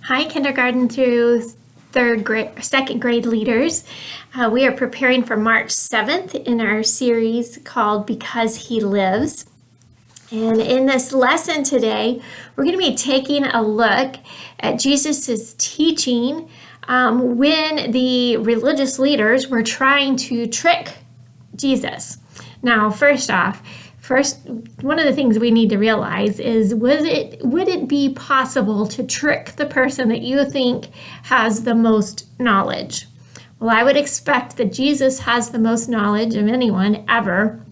Hi, kindergarten through second grade leaders. We are preparing for March 7th in our series called Because He Lives. And in this lesson today, we're going to be taking a look at Jesus' teaching when the religious leaders were trying to trick Jesus. Now, first, one of the things we need to realize is, would it be possible to trick the person that you think has the most knowledge? Well, I would expect that Jesus has the most knowledge of anyone ever.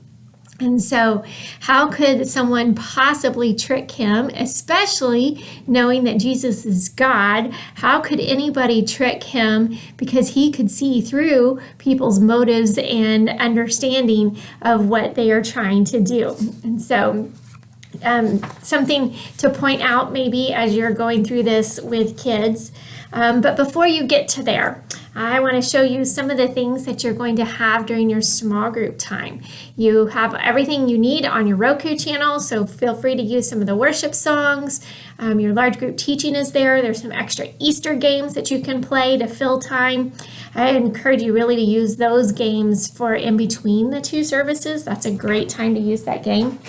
And so how could someone possibly trick him, especially knowing that Jesus is God? How could anybody trick him because he could see through people's motives and understanding of what they are trying to do? And so something to point out maybe as you're going through this with kids. But before you get to there, I want to show you some of the things that you're going to have during your small group time. You have everything you need on your Roku channel, so feel free to use some of the worship songs. Your large group teaching is there. There's some extra Easter games that you can play to fill time. I encourage you really to use those games for in between the two services. That's a great time to use that game.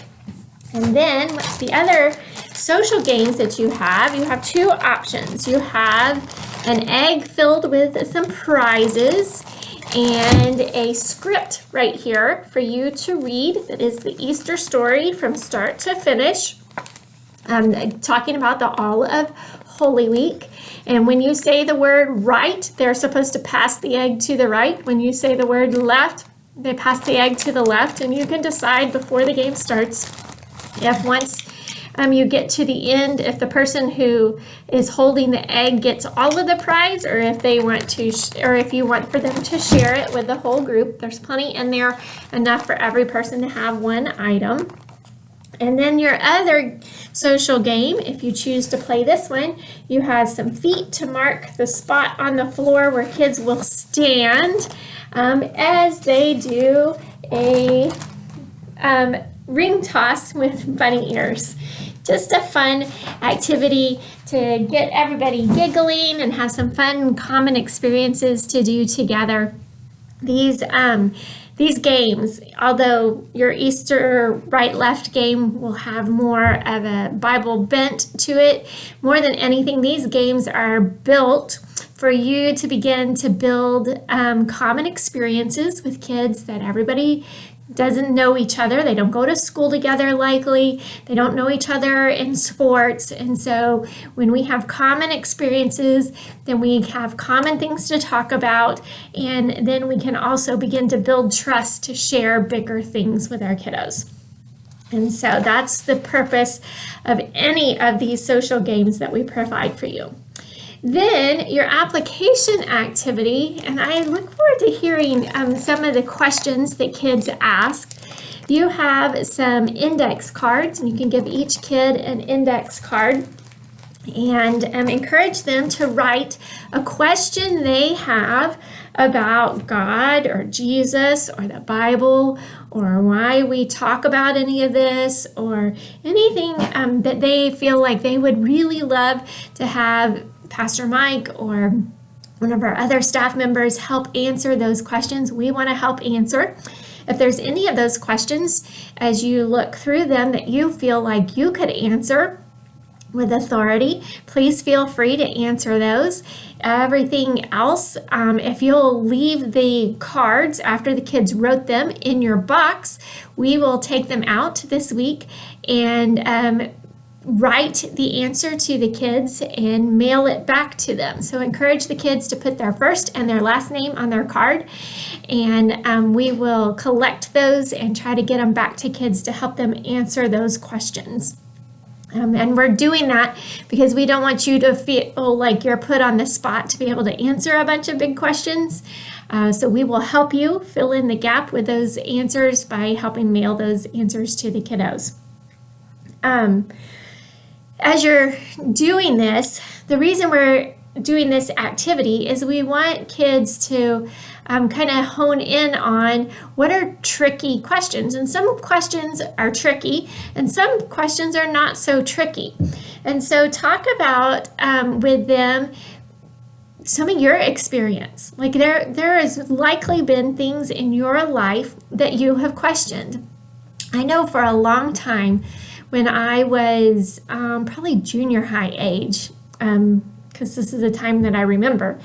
And then what's the other social games that you have? You have two options. You have an egg filled with some prizes and a script right here for you to read that is the Easter story from start to finish. Talking about the All of Holy Week. And when you say the word right, they're supposed to pass the egg to the right. When you say the word left, they pass the egg to the left. And you can decide before the game starts if once you get to the end, if the person who is holding the egg gets all of the prize, or if they want to, or if you want for them to share it with the whole group. There's plenty in there, enough for every person to have one item. And then your other social game, if you choose to play this one, you have some feet to mark the spot on the floor where kids will stand as they do a ring toss with bunny ears. Just a fun activity to get everybody giggling and have some fun common experiences to do together. These games, although your Easter right-left game will have more of a Bible bent to it, more than anything, these games are built for you to begin to build common experiences with kids that everybody doesn't know each other. They don't go to school together likely. They don't know each other in sports. And so when we have common experiences, then we have common things to talk about. And then we can also begin to build trust to share bigger things with our kiddos. And so that's the purpose of any of these social games that we provide for you. Then your application activity, and I look forward to hearing some of the questions that kids ask. You have some index cards, and you can give each kid an index card and encourage them to write a question they have about God or Jesus or the Bible or why we talk about any of this or anything that they feel like they would really love to have Pastor Mike or one of our other staff members help answer those questions. We want to help answer. If there's any of those questions as you look through them that you feel like you could answer with authority, please feel free to answer those. Everything else, if you'll leave the cards after the kids wrote them in your box, we will take them out this week and write the answer to the kids and mail it back to them. So encourage the kids to put their first and their last name on their card, and we will collect those and try to get them back to kids to help them answer those questions. And we're doing that because we don't want you to feel like you're put on the spot to be able to answer a bunch of big questions. So we will help you fill in the gap with those answers by helping mail those answers to the kiddos. As you're doing this, the reason we're doing this activity is we want kids to kind of hone in on what are tricky questions. And some questions are tricky and some questions are not so tricky. And so talk about with them some of your experience. Like there has likely been things in your life that you have questioned. I know for a long time when I was probably junior high age, because this is a time that I remember,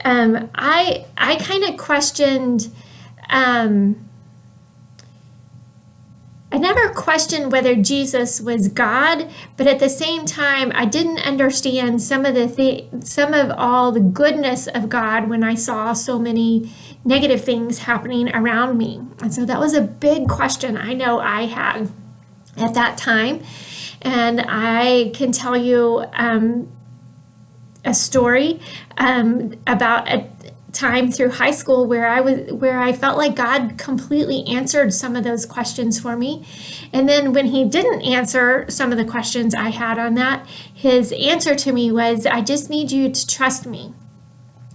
I kind of questioned, I never questioned whether Jesus was God, but at the same time, I didn't understand some of all the goodness of God when I saw so many negative things happening around me. And so that was a big question I know I had at that time. And I can tell you a story about a time through high school where I felt like God completely answered some of those questions for me. And then when he didn't answer some of the questions I had on that, his answer to me was, I just need you to trust me.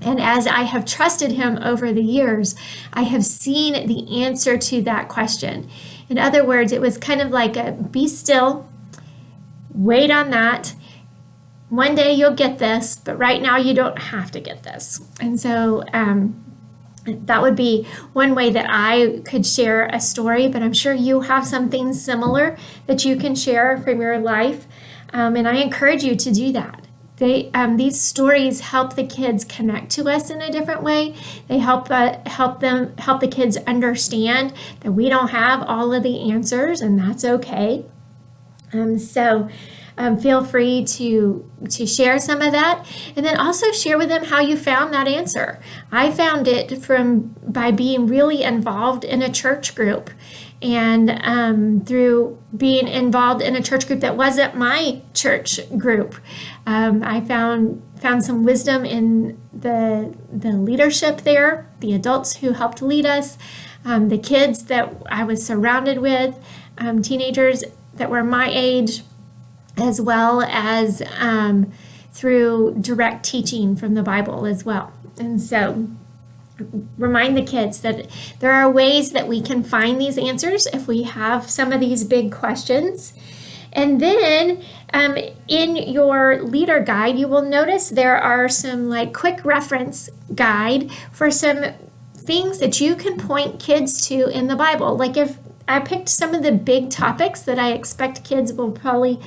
And as I have trusted him over the years, I have seen the answer to that question. In other words, it was kind of like a be still, wait on that. One day you'll get this, but right now you don't have to get this. And so that would be one way that I could share a story, but I'm sure you have something similar that you can share from your life. And I encourage you to do that. These stories help the kids connect to us in a different way. They help the kids understand that we don't have all of the answers, and that's okay. So feel free to share some of that, and then also share with them how you found that answer. I found it by being really involved in a church group, and through being involved in a church group that wasn't my church group. I found some wisdom in the leadership there, the adults who helped lead us, the kids that I was surrounded with, teenagers that were my age, as well as through direct teaching from the Bible as well. And so remind the kids that there are ways that we can find these answers if we have some of these big questions. And then in your leader guide, you will notice there are some quick reference guide for some things that you can point kids to in the Bible. Like if I picked some of the big topics that I expect kids will probably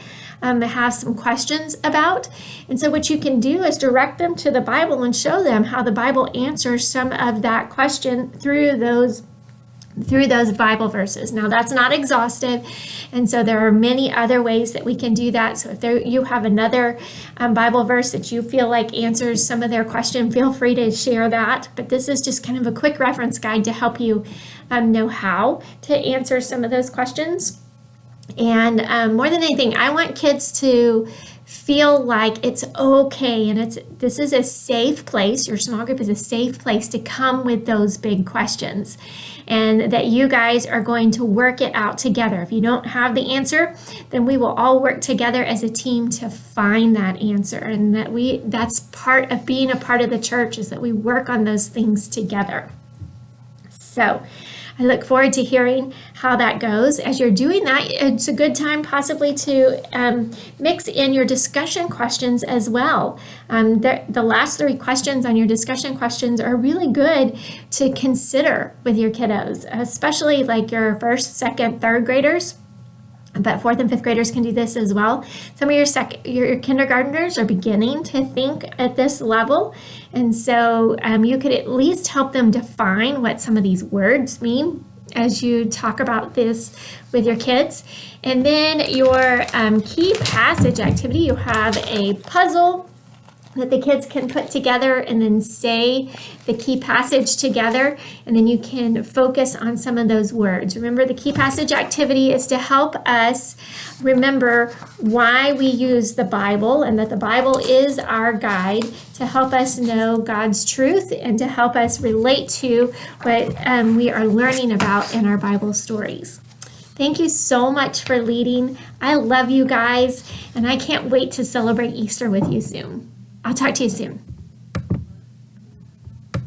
have some questions about. And so what you can do is direct them to the Bible and show them how the Bible answers some of that question through those Bible verses. Now that's not exhaustive, and so there are many other ways that we can do that. So if you have another Bible verse that you feel like answers some of their question, feel free to share that. But this is just kind of a quick reference guide to help you know how to answer some of those questions. And more than anything, I want kids to feel like it's okay, and this is a safe place. Your small group is a safe place to come with those big questions, and that you guys are going to work it out together. If you don't have the answer, then we will all work together as a team to find that answer. And that's part of being a part of the church, is that we work on those things together. So I look forward to hearing how that goes. As you're doing that, it's a good time possibly to mix in your discussion questions as well. The last 3 questions on your discussion questions are really good to consider with your kiddos, especially like your 1st, 2nd, 3rd graders. But 4th and 5th graders can do this as well. Some of your kindergartners are beginning to think at this level. And so you could at least help them define what some of these words mean as you talk about this with your kids. And then your key passage activity, you have a puzzle that the kids can put together and then say the key passage together, and then you can focus on some of those words. Remember, the key passage activity is to help us remember why we use the Bible, and that the Bible is our guide to help us know God's truth and to help us relate to what we are learning about in our Bible stories. Thank you so much for leading. I love you guys, and I can't wait to celebrate Easter with you soon. I'll talk to you soon.